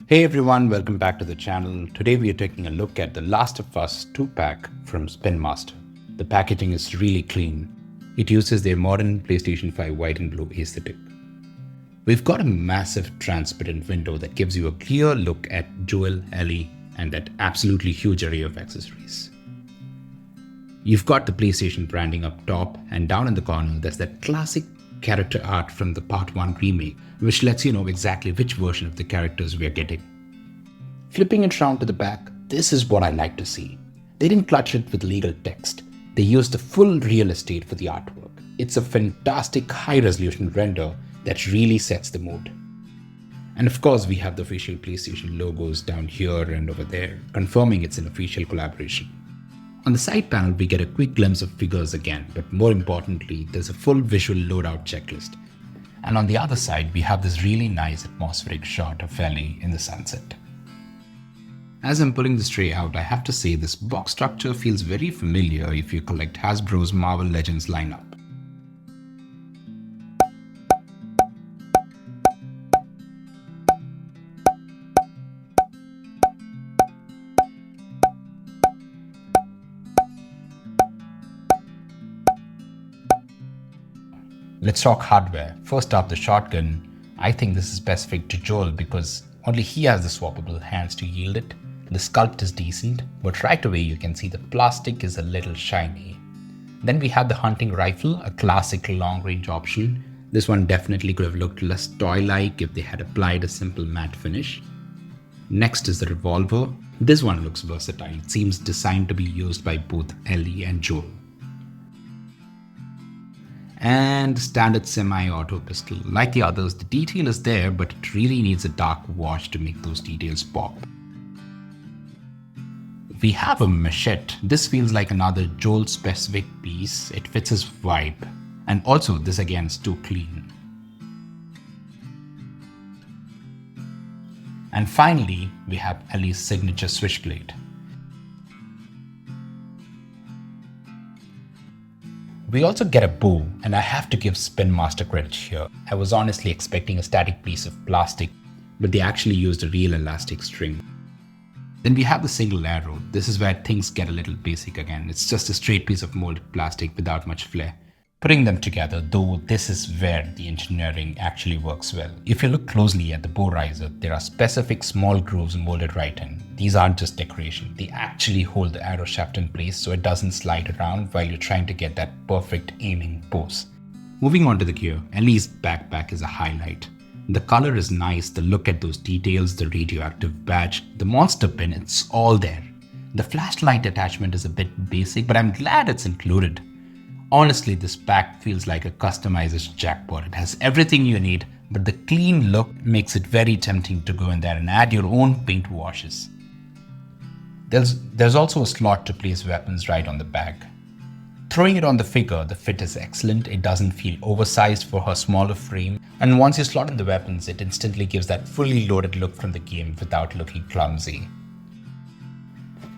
Hey everyone, welcome back to the channel. Today we are taking a look at the Last of Us 2-pack from Spin Master. The packaging is really clean. It uses their modern PlayStation 5 white and blue aesthetic. We've got a massive transparent window that gives you a clear look at Joel, Ellie, and that absolutely huge array of accessories. You've got the PlayStation branding up top, and down in the corner there's that classic character art from the Part 1 remake, which lets you know exactly which version of the characters we are getting. Flipping it round to the back, this is what I like to see. They didn't clutch it with legal text. They used the full real estate for the artwork. It's a fantastic high-resolution render that really sets the mood. And of course, we have the official PlayStation logos down here and over there, confirming it's an official collaboration. On the side panel, we get a quick glimpse of figures again, but more importantly, there's a full visual loadout checklist. And on the other side, we have this really nice atmospheric shot of Ellie in the sunset. As I'm pulling this tray out, I have to say this box structure feels very familiar if you collect Hasbro's Marvel Legends lineup. Let's talk hardware. First up, the shotgun. I think this is specific to Joel because only he has the swappable hands to yield it. The sculpt is decent, but right away you can see the plastic is a little shiny. Then we have the hunting rifle, a classic long-range option. This one definitely could have looked less toy-like if they had applied a simple matte finish. Next is the revolver. This one looks versatile. It seems designed to be used by both Ellie and Joel. And standard semi-auto pistol. Like the others, the detail is there, but it really needs a dark wash to make those details pop. We have a machete. This feels like another Joel-specific piece. It fits his vibe. And also, this again is too clean. And finally, we have Ellie's signature switchblade. We also get a bow, and I have to give Spin Master credit here. I was honestly expecting a static piece of plastic, but they actually used a real elastic string. Then we have the single arrow. This is where things get a little basic again. It's just a straight piece of molded plastic without much flair. Putting them together, though, this is where the engineering actually works well. If you look closely at the bow riser, there are specific small grooves molded right in. These aren't just decoration, they actually hold the arrow shaft in place so it doesn't slide around while you're trying to get that perfect aiming pose. Moving on to the gear, Ellie's backpack is a highlight. The color is nice, the look at those details, the radioactive badge, the monster pin, it's all there. The flashlight attachment is a bit basic, but I'm glad it's included. Honestly, this pack feels like a customizer's jackpot. It has everything you need, but the clean look makes it very tempting to go in there and add your own paint washes. There's also a slot to place weapons right on the back. Throwing it on the figure, the fit is excellent. It doesn't feel oversized for her smaller frame, and once you slot in the weapons, it instantly gives that fully loaded look from the game without looking clumsy.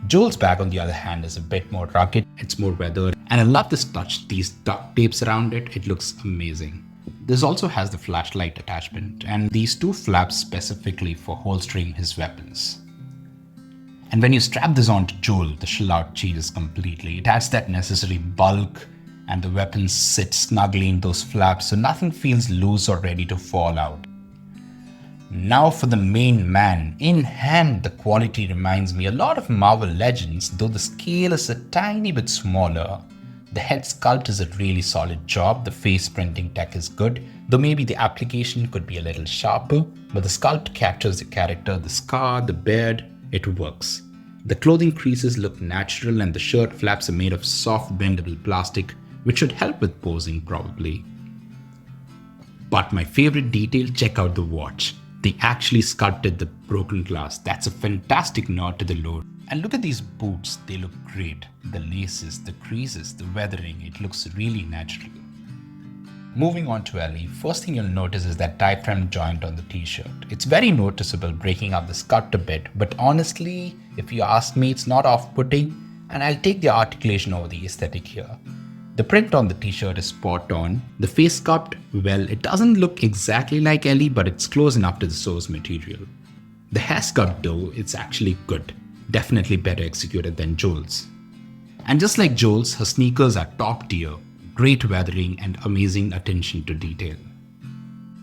Joel's bag, on the other hand, is a bit more rugged, it's more weathered, and I love this touch, these duct tapes around it, it looks amazing. This also has the flashlight attachment, and these two flaps specifically for holstering his weapons. And when you strap this onto Joel, the shell-out changes completely. It adds that necessary bulk, and the weapons sit snugly in those flaps, so nothing feels loose or ready to fall out. Now for the main man. In hand, the quality reminds me a lot of Marvel Legends, though the scale is a tiny bit smaller. The head sculpt is a really solid job, the face printing tech is good, though maybe the application could be a little sharper, but the sculpt captures the character, the scar, the beard, it works. The clothing creases look natural and the shirt flaps are made of soft bendable plastic, which should help with posing probably. But my favorite detail, check out the watch. They actually sculpted the broken glass. That's a fantastic nod to the lore. And look at these boots, they look great. The laces, the creases, the weathering, it looks really natural. Moving on to Ellie, first thing you'll notice is that diaphragm joint on the t-shirt. It's very noticeable, breaking up the sculpt a bit, but honestly, if you ask me, it's not off-putting, and I'll take the articulation over the aesthetic here. The print on the t-shirt is spot on. The face sculpt, well, it doesn't look exactly like Ellie, but it's close enough to the source material. The hair sculpt though, it's actually good. Definitely better executed than Joel's. And just like Joel's, her sneakers are top tier, great weathering and amazing attention to detail.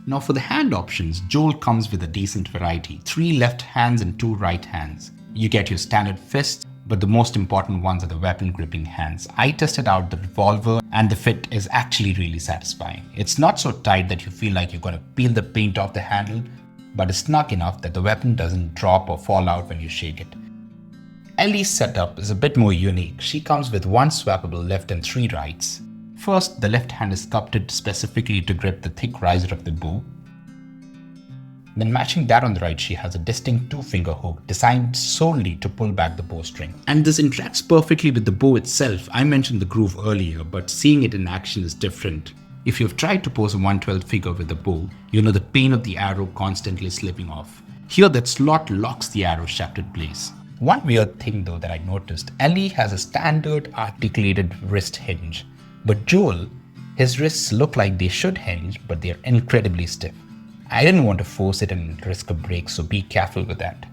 Now for the hand options, Joel comes with a decent variety, 3 left hands and 2 right hands. You get your standard fists, but the most important ones are the weapon gripping hands. I tested out the revolver and the fit is actually really satisfying. It's not so tight that you feel like you're going to peel the paint off the handle, but it's snug enough that the weapon doesn't drop or fall out when you shake it. Ellie's setup is a bit more unique. She comes with 1 swappable left and 3 rights. First, the left hand is sculpted specifically to grip the thick riser of the bow. Then matching that on the right, she has a distinct 2-finger hook designed solely to pull back the bowstring. And this interacts perfectly with the bow itself. I mentioned the groove earlier, but seeing it in action is different. If you've tried to pose a 1/12 figure with the bow, you know the pain of the arrow constantly slipping off. Here that slot locks the arrow shaft in place. One weird thing though that I noticed, Ellie has a standard articulated wrist hinge. But Joel, his wrists look like they should hinge, but they're incredibly stiff. I didn't want to force it and risk a break, so be careful with that.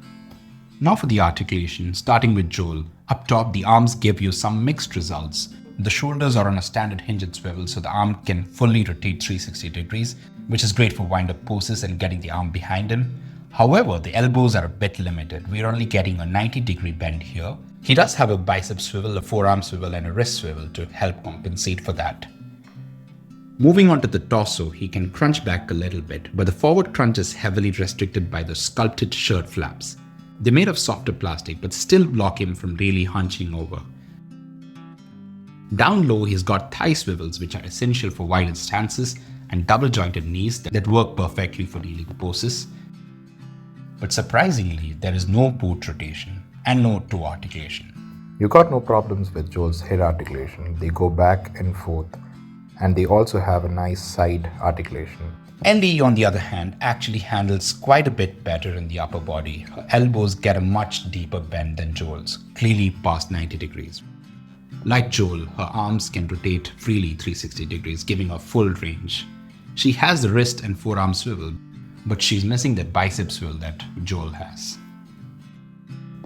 Now for the articulation, starting with Joel. Up top, the arms give you some mixed results. The shoulders are on a standard hinge and swivel, so the arm can fully rotate 360 degrees, which is great for wind-up poses and getting the arm behind him. However, the elbows are a bit limited. We're only getting a 90-degree bend here. He does have a bicep swivel, a forearm swivel, and a wrist swivel to help compensate for that. Moving on to the torso, he can crunch back a little bit, but the forward crunch is heavily restricted by the sculpted shirt flaps. They're made of softer plastic, but still block him from really hunching over. Down low, he's got thigh swivels, which are essential for wider stances, and double-jointed knees that work perfectly for kneeling poses. But surprisingly, there is no boot rotation and no toe articulation. You got no problems with Joel's head articulation. They go back and forth, and they also have a nice side articulation. Ellie, on the other hand, actually handles quite a bit better in the upper body. Her elbows get a much deeper bend than Joel's, clearly past 90 degrees. Like Joel, her arms can rotate freely 360 degrees, giving her full range. She has the wrist and forearm swivel, but she's missing that bicep swivel that Joel has.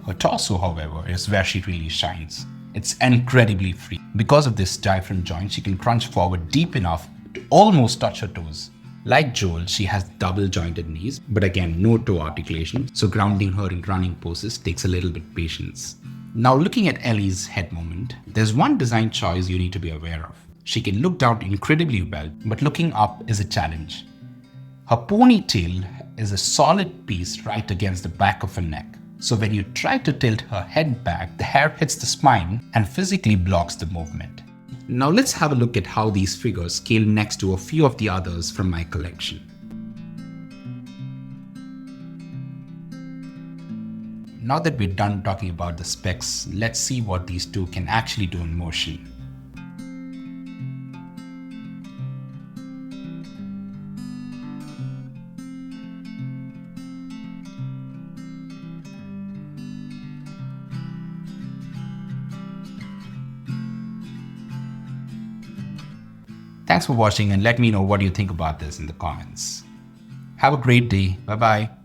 Her torso, however, is where she really shines. It's incredibly free. Because of this diaphragm joint, she can crunch forward deep enough to almost touch her toes. Like Joel, she has double jointed knees, but again, no toe articulation, so grounding her in running poses takes a little bit patience. Now looking at Ellie's head movement, there's one design choice you need to be aware of. She can look down incredibly well, but looking up is a challenge. Her ponytail is a solid piece right against the back of her neck. So when you try to tilt her head back, the hair hits the spine and physically blocks the movement. Now let's have a look at how these figures scale next to a few of the others from my collection. Now that we're done talking about the specs, let's see what these two can actually do in motion. Thanks for watching and let me know what you think about this in the comments. Have a great day. Bye bye.